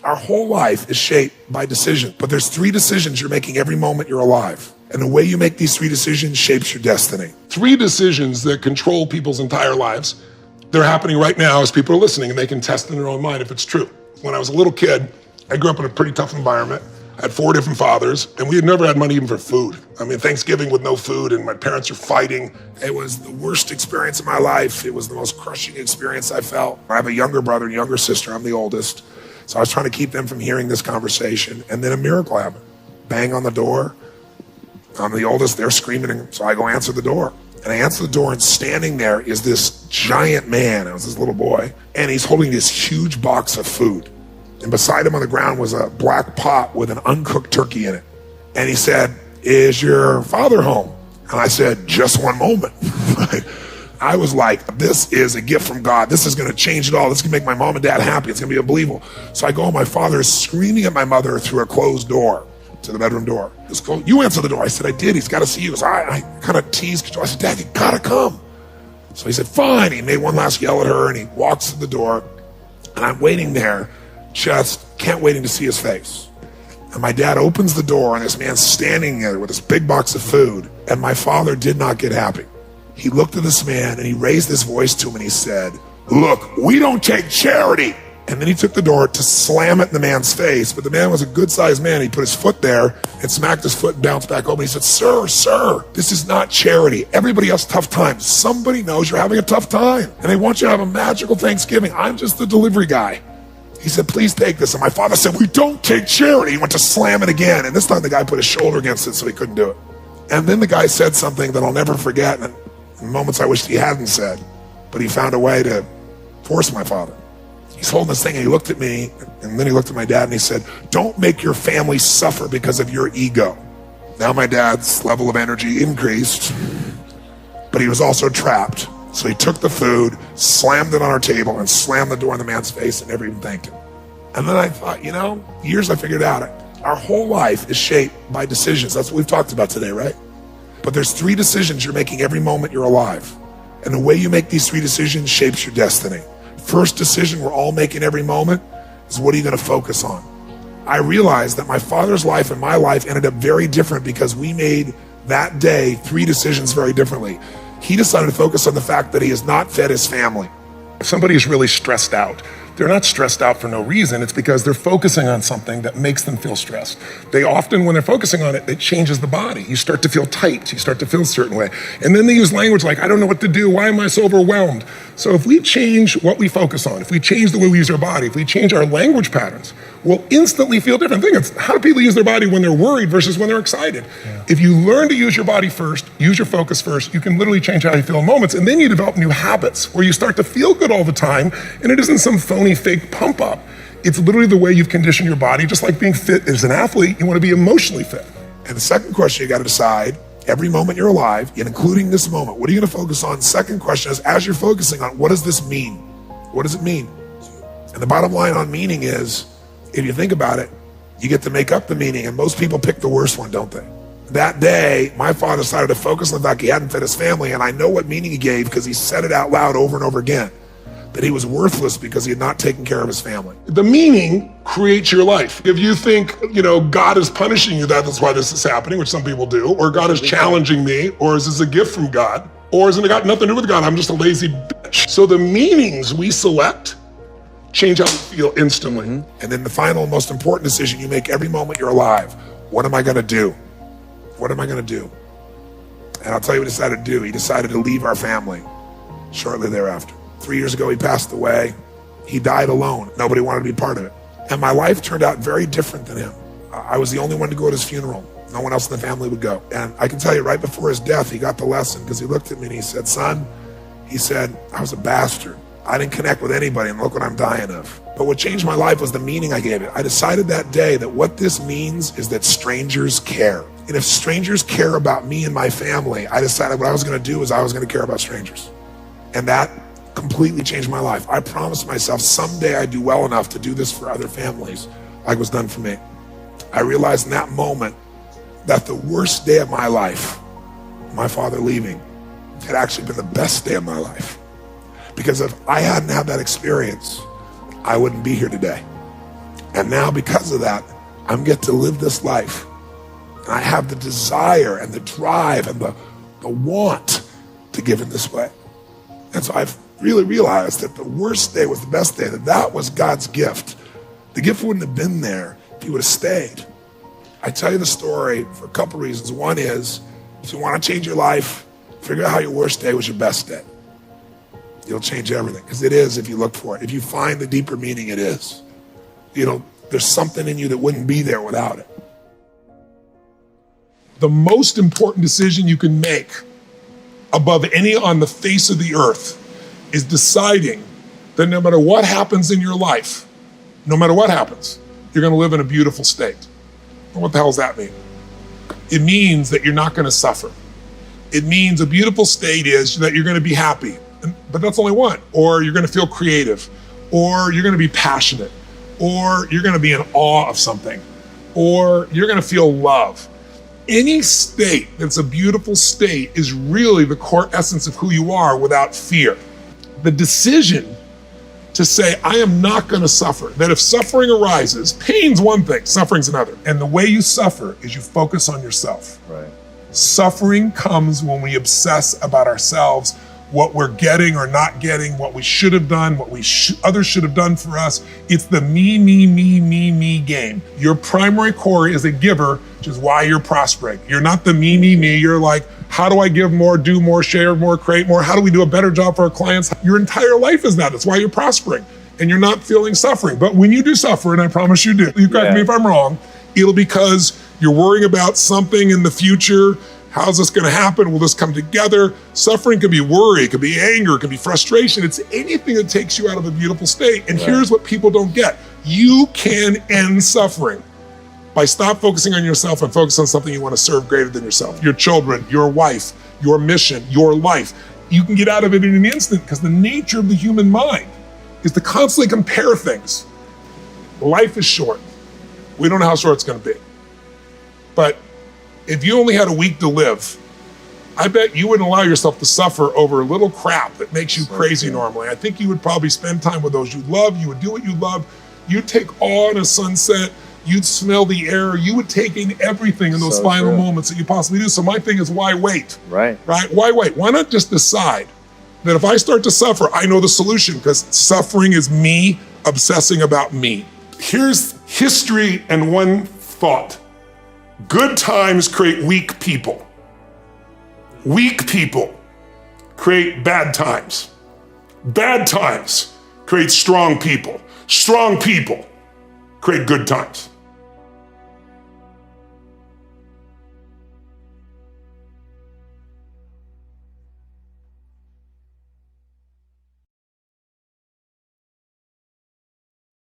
Our whole life is shaped by decisions, but there's 3 decisions you're making every moment you're alive. And the way you make these 3 decisions shapes your destiny. 3 decisions that control people's entire lives. They're happening right now as people are listening, and they can test in their own mind if it's true. When I was a little kid, I grew up in a pretty tough environment. I had 4 different fathers, and we had never had money even for food. I mean, Thanksgiving with no food, and my parents are fighting. It was the worst experience of my life. It was the most crushing experience I felt. I have a younger brother and younger sister. I'm the oldest. So I was trying to keep them from hearing this conversation, and then a miracle happened. Bang on the door. I'm the oldest. They're screaming, so I go answer the door. And I answer the door, and standing there is this giant man. I was this little boy, and he's holding this huge box of food. And beside him on the ground was a black pot with an uncooked turkey in it. And he said, "Is your father home?" And I said, "Just one moment." I was like, this is a gift from God. This is going to change it all. This is going to make my mom and dad happy. It's going to be unbelievable. So I go, my father is screaming at my mother through a closed door to the bedroom door. He goes, "You answer the door." I said, "I did. He's got to see you." So I kind of teased. I said, "Dad, you got to come." So he said, "Fine." He made one last yell at her, and he walks to the door. And I'm waiting there, just can't waiting to see his face. And my dad opens the door, and this man's standing there with this big box of food. And my father did not get happy. He looked at this man, and he raised his voice to him, and he said, "Look, we don't take charity." And then he took the door to slam it in the man's face. But the man was a good-sized man. He put his foot there and smacked his foot and bounced back open. He said, Sir, this is not charity. Everybody has tough times. Somebody knows you're having a tough time, and they want you to have a magical Thanksgiving. I'm just the delivery guy." He said, "Please take this." And my father said, "We don't take charity." He went to slam it again. And this time the guy put his shoulder against it so he couldn't do it. And then the guy said something that I'll never forget, and in moments I wished he hadn't said, but he found a way to force my father. He's holding this thing, and he looked at me, and then he looked at my dad, and he said, "Don't make your family suffer because of your ego." Now my dad's level of energy increased, but he was also trapped. So he took the food, slammed it on our table, and slammed the door in the man's face, and never even thanked him. And then I thought, years I figured out, our whole life is shaped by decisions. That's what we've talked about today, right? But there's 3 decisions you're making every moment you're alive. And the way you make these 3 decisions shapes your destiny. First decision we're all making every moment is, what are you going to focus on? I realized that my father's life and my life ended up very different because we made that day 3 decisions very differently. He decided to focus on the fact that he has not fed his family. If somebody is really stressed out, they're not stressed out for no reason. It's because they're focusing on something that makes them feel stressed. They often, when they're focusing on it, it changes the body. You start to feel tight. You start to feel a certain way. And then they use language like, "I don't know what to do. Why am I so overwhelmed?" So if we change what we focus on, if we change the way we use our body, if we change our language patterns, we'll instantly feel different. Think of how do people use their body when they're worried versus when they're excited. Yeah. If you learn to use your body first, use your focus first, you can literally change how you feel in moments. And then you develop new habits where you start to feel good all the time. And it isn't some phony, fake pump up. It's literally the way you've conditioned your body. Just like being fit as an athlete, you want to be emotionally fit. And the second question you got to decide, every moment you're alive, and including this moment, what are you going to focus on? Second question is, as you're focusing on, what does this mean? What does it mean? And the bottom line on meaning is, if you think about it, you get to make up the meaning, and most people pick the worst one, don't they? That day, my father decided to focus on the fact he hadn't fed his family, and I know what meaning he gave because he said it out loud over and over again, that he was worthless because he had not taken care of his family. The meaning creates your life. If you think, God is punishing you, that's why this is happening, which some people do, or God is challenging me, or is this a gift from God, or has it got nothing to do with God, I'm just a lazy bitch. So the meanings we select change how we feel instantly. Mm-hmm. And then the final, most important decision you make every moment you're alive. What am I going to do? What am I going to do? And I'll tell you what he decided to do. He decided to leave our family shortly thereafter. 3 years ago, he passed away. He died alone. Nobody wanted to be part of it. And my life turned out very different than him. I was the only one to go to his funeral. No one else in the family would go. And I can tell you, right before his death, he got the lesson because he looked at me and he said, "Son," he said, "I was a bastard. I didn't connect with anybody, and look what I'm dying of." But what changed my life was the meaning I gave it. I decided that day that what this means is that strangers care. And if strangers care about me and my family, I decided what I was going to do is I was going to care about strangers. And that completely changed my life. I promised myself someday I'd do well enough to do this for other families like was done for me. I realized in that moment that the worst day of my life, my father leaving, had actually been the best day of my life. Because if I hadn't had that experience, I wouldn't be here today. And now because of that, I get to live this life. And I have the desire and the drive and the want to give in this way. And so I've really realized that the worst day was the best day, that was God's gift. The gift wouldn't have been there if he would have stayed. I tell you the story for a couple reasons. One is, if you want to change your life, figure out how your worst day was your best day. You'll change everything, because it is if you look for it. If you find the deeper meaning, it is. There's something in you that wouldn't be there without it. The most important decision you can make above any on the face of the earth is deciding that no matter what happens in your life, no matter what happens, you're going to live in a beautiful state. Well, what the hell does that mean? It means that you're not going to suffer. It means a beautiful state is that you're going to be happy, but that's only one. Or you're going to feel creative, or you're going to be passionate, or you're going to be in awe of something, or you're going to feel love. Any state that's a beautiful state is really the core essence of who you are without fear. The decision to say, I am not going to suffer, that if suffering arises, pain's one thing, suffering's another. And the way you suffer is you focus on yourself. Right. Suffering comes when we obsess about ourselves, what we're getting or not getting, what we should have done, what others should have done for us. It's the me game. Your primary core is a giver, which is why you're prospering. You're not the me. You're like, how do I give more, do more, share more, create more? How do we do a better job for our clients? Your entire life is that. That's why you're prospering and you're not feeling suffering. But when you do suffer, and I promise you do, you correct me if I'm wrong, it'll be because you're worrying about something in the future. How's this going to happen? Will this come together? Suffering can be worry, it can be anger, it can be frustration. It's anything that takes you out of a beautiful state. And here's what people don't get. You can end suffering by stop focusing on yourself and focus on something you want to serve greater than yourself. Your children, your wife, your mission, your life. You can get out of it in an instant because the nature of the human mind is to constantly compare things. Life is short. We don't know how short it's going to be. But if you only had a week to live, I bet you wouldn't allow yourself to suffer over a little crap that makes you crazy normally. I think you would probably spend time with those you love. You would do what you love. You'd take awe in a sunset. You'd smell the air. You would take in everything in those final moments that you possibly do. So my thing is, why wait? Right. Why wait? Why not just decide that if I start to suffer, I know the solution, because suffering is me obsessing about me. Here's history and one thought. Good times create weak people. Weak people create bad times. Bad times create strong people. Strong people create good times.